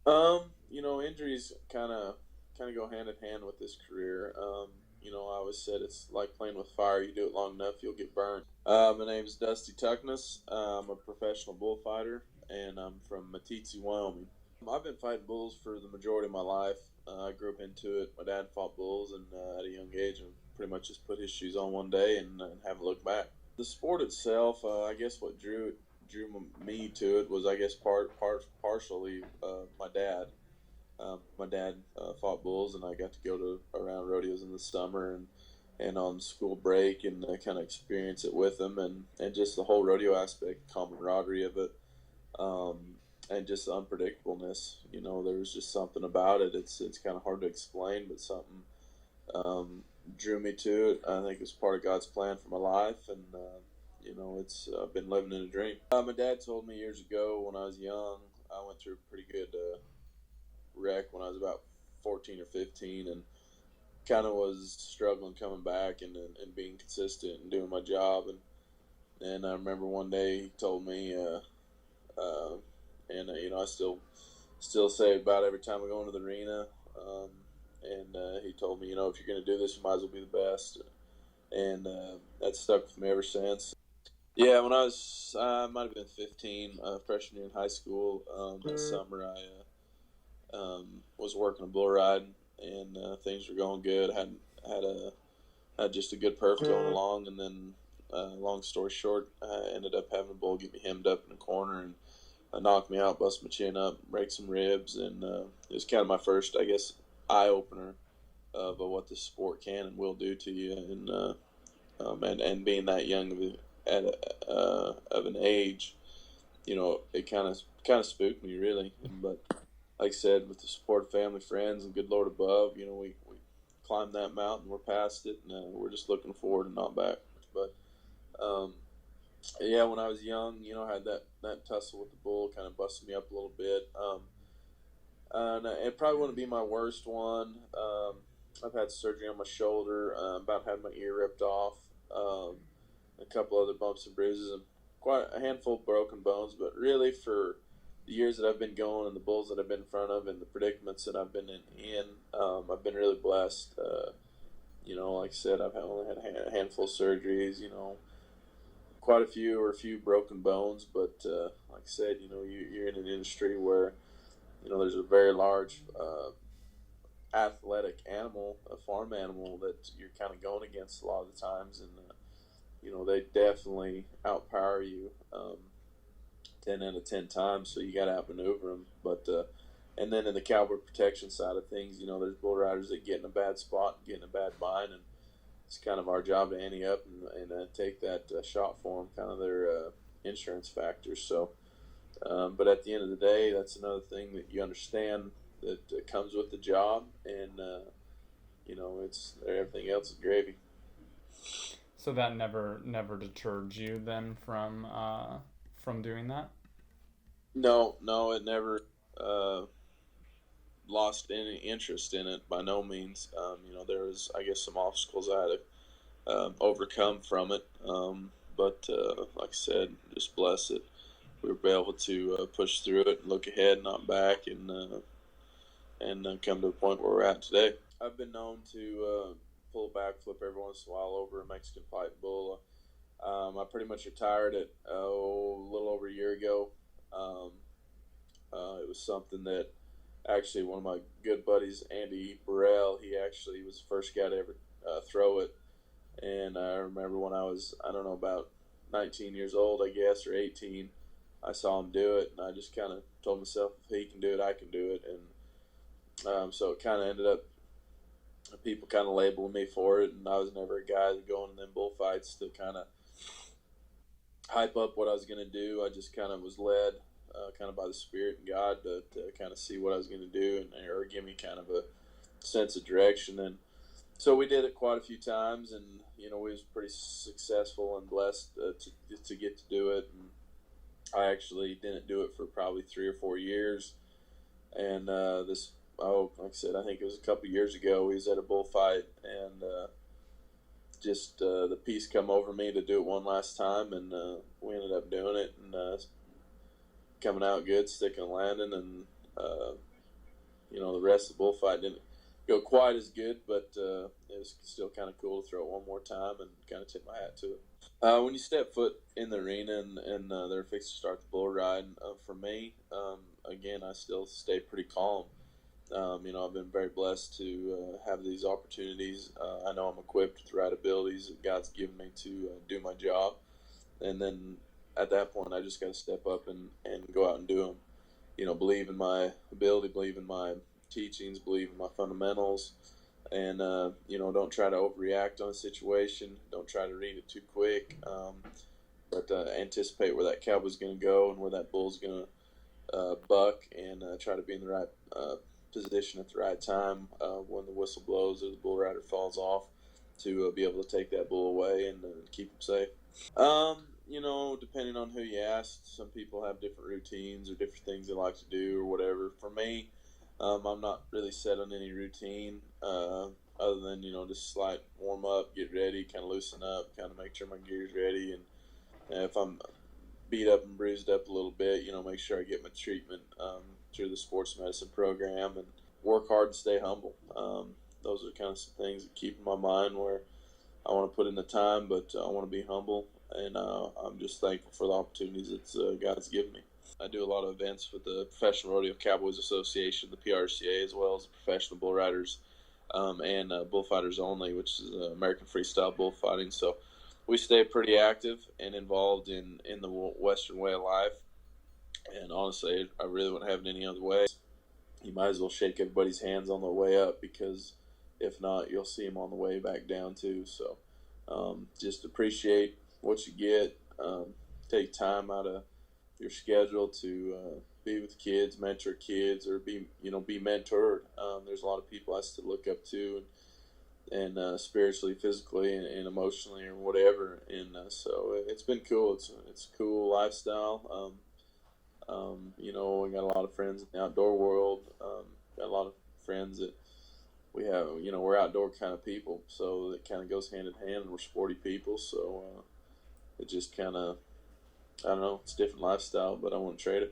Injuries kind of go hand in hand with this career. I always said it's like playing with fire. You do it long enough, you'll get burned. My name's DustyTuckness. I'm a professional bullfighter, and I'm from Matitsi, Wyoming. I've been fighting bulls for the majority of my life. I grew up into it. My dad fought bulls, and at a young age, I pretty much just put his shoes on one day and haven't looked back. The sport itself, I guess what drew me to it was, I guess, partially my dad. My dad fought bulls, and I got to go to around rodeos in the summer and on school break and kind of experience it with him, and just the whole rodeo aspect, camaraderie of it, um, and just the unpredictableness. There was just something about it. It's kind of hard to explain, but something drew me to it. I think it's part of God's plan for my life, and it's I've been living in a dream. My dad told me years ago when I was young, I went through a pretty good wreck when I was about 14 or 15, and kind of was struggling coming back and being consistent and doing my job. And I remember one day he told me, I still say it about every time I go into the arena. He told me, if you're going to do this, you might as well be the best. And that stuck with me ever since. Yeah, when I might have been 15, freshman year in high school. That summer, I was working a bull ride, and things were going good. Had just a good perf going along, and then long story short, I ended up having a bull get me hemmed up in a corner and knock me out, bust my chin up, break some ribs, and it was kind of my first, I guess, eye opener of what the sport can and will do to you, and being that young of an age, it kind of spooked me really. But like I said, with the support of family, friends, and good Lord above, we climbed that mountain, we're past it, and we're just looking forward and not back. But yeah, when I was young, I had that tussle with the bull, kind of busted me up a little bit. And it probably wouldn't be my worst one. I've had surgery on my shoulder, about had my ear ripped off, a couple other bumps and bruises, and quite a handful of broken bones. But really, for the years that I've been going and the bulls that I've been in front of and the predicaments that I've been in, I've been really blessed. Like I said, I've only had a handful of surgeries. Quite a few broken bones, but like I said, you're in an industry where there's a very large athletic animal, a farm animal that you're kind of going against a lot of the times, and they definitely outpower you 10 out of 10 times. So you got to outmaneuver them. But and then in the cowboy protection side of things, there's bull riders that get in a bad spot, get in a bad bind, and it's kind of our job to ante up and take that shot for them, kind of their insurance factors. So, but at the end of the day, that's another thing that you understand that comes with the job, and it's everything else is gravy. So that never deterred you then from doing that? No, it never lost any interest in it by no means. There was, I guess, some obstacles I had to overcome from it. But like I said, just blessed that we were able to push through it, look ahead, not back, and come to the point where we're at today. I've been known to pull a backflip every once in a while over a Mexican fight bull. I pretty much retired it a little over a year ago. Um, it was something that actually one of my good buddies, Andy Burrell, he actually was the first guy to ever throw it. And I remember when I was, I don't know, about 19 years old, I guess, or 18, I saw him do it, and I just kind of told myself, if he can do it, I can do it. And so it kind of ended up, people kind of labeling me for it, and I was never a guy that going in them bullfights to kind of hype up what I was going to do. I just kind of was led kind of by the Spirit and God to kind of see what I was going to do, or give me kind of a sense of direction. And so we did it quite a few times, and we was pretty successful and blessed to get to do it. And I actually didn't do it for probably 3 or 4 years. And like I said, I think it was a couple years ago. We was at a bullfight, and just the piece come over me to do it one last time, and we ended up doing it and coming out good, sticking and landing, and the rest of the bullfight didn't go quite as good, but it was still kind of cool to throw it one more time and kind of tip my hat to it. When you step foot in the arena and they're fixing to start the bull ride, for me, again, I still stay pretty calm. I've been very blessed to have these opportunities. I know I'm equipped with the right abilities that God's given me to do my job. And then at that point, I just got to step up and go out and do them. Believe in my ability, believe in my teachings, believe in my fundamentals, and don't try to overreact on a situation. Don't try to read it too quick, but anticipate where that cowboy's going to go and where that bull's going to buck, and try to be in the right position at the right time when the whistle blows or the bull rider falls off to be able to take that bull away and keep him safe. Depending on who you ask, some people have different routines or different things they like to do or whatever. For me, I'm not really set on any routine other than, just slight warm up, get ready, kind of loosen up, kind of make sure my gear's ready. And if I'm beat up and bruised up a little bit, make sure I get my treatment through the sports medicine program and work hard and stay humble. Those are kind of some things that keep in my mind where I want to put in the time, but I want to be humble, and I'm just thankful for the opportunities that God's given me. I do a lot of events with the Professional Rodeo Cowboys Association, the PRCA, as well as the Professional Bull Riders and Bullfighters Only, which is American Freestyle Bullfighting. So we stay pretty active and involved in the Western way of life. And honestly, I really wouldn't have it any other way. You might as well shake everybody's hands on the way up, because if not, you'll see them on the way back down too. So just appreciate what you get. Take time out of your schedule to be with kids, mentor kids, or be mentored. There's a lot of people I still look up to, and spiritually, physically, and emotionally, or whatever. And so it's been cool. It's a cool lifestyle. We got a lot of friends in the outdoor world. Got a lot of friends that we have, we're outdoor kind of people, so it kind of goes hand in hand, and we're sporty people, so it just kind of, I don't know, it's a different lifestyle, but I wouldn't trade it.